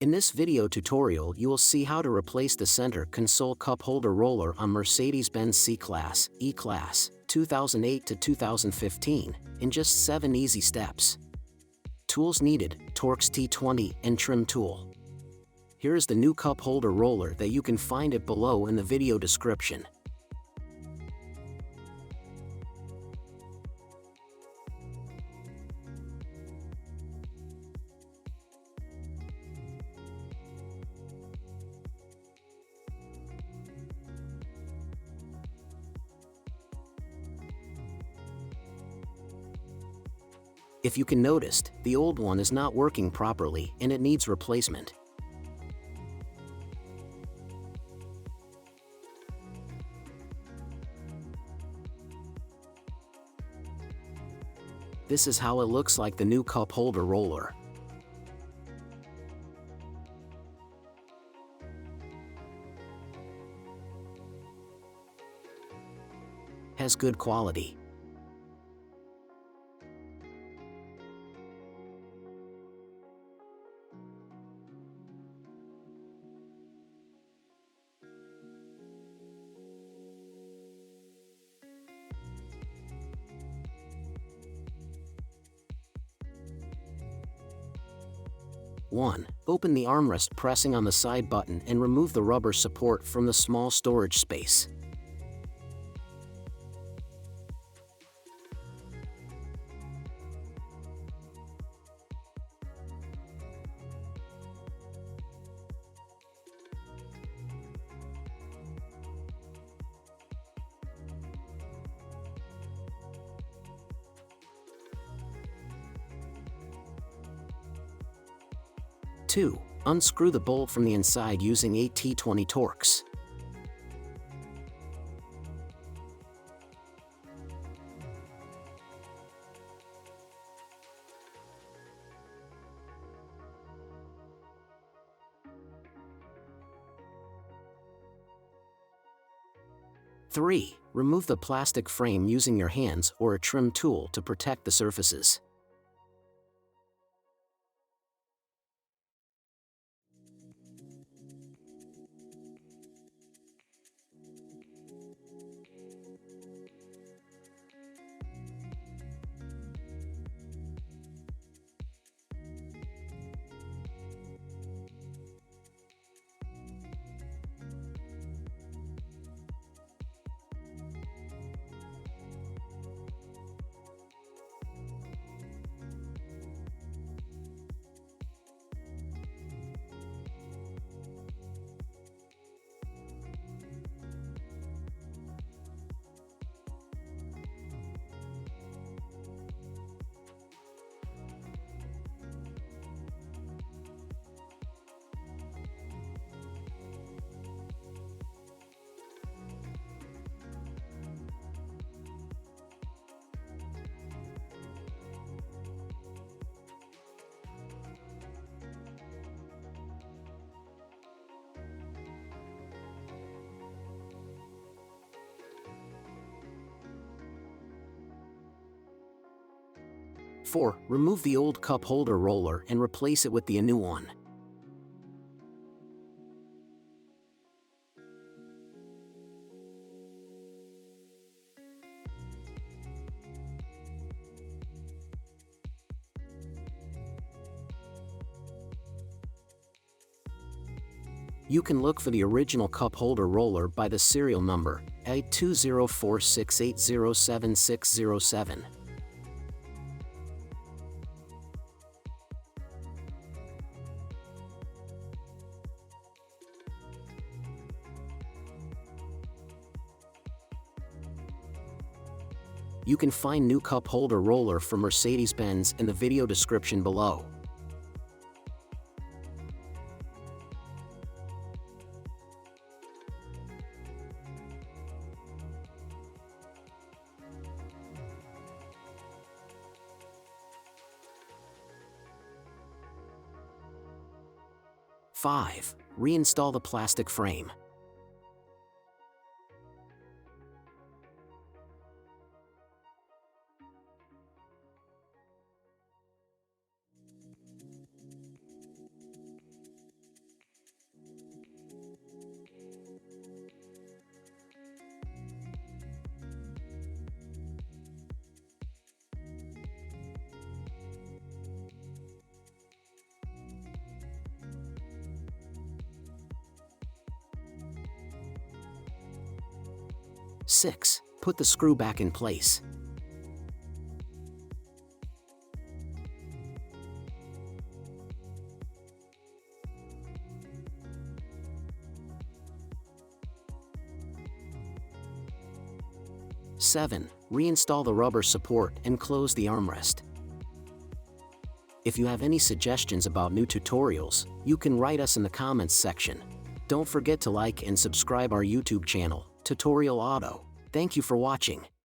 In this video tutorial you will see how to replace the center console cup holder roller on Mercedes-Benz C-Class E-Class 2008 to 2015 in just 7 easy steps. Tools needed: Torx T20 and trim tool. Here is the new cup holder roller that you can find it below in the video description. If you can notice, the old one is not working properly and it needs replacement. This is how it looks like the new cup holder roller. Has good quality. One, open the armrest pressing on the side button and remove the rubber support from the small storage space. Two, unscrew the bolt from the inside using a T20 Torx. Three, remove the plastic frame using your hands or a trim tool to protect the surfaces. Four, remove the old cup holder roller and replace it with the new one. You can look for the original cup holder roller by the serial number A20468077607. You can find new cup holder roller for Mercedes-Benz in the video description below. Five, reinstall the plastic frame. 6. Put the screw back in place. Seven. Reinstall the rubber support and close the armrest. If you have any suggestions about new tutorials, you can write us in the comments section. Don't forget to like and subscribe our YouTube channel, Tutorial Auto. Thank you for watching.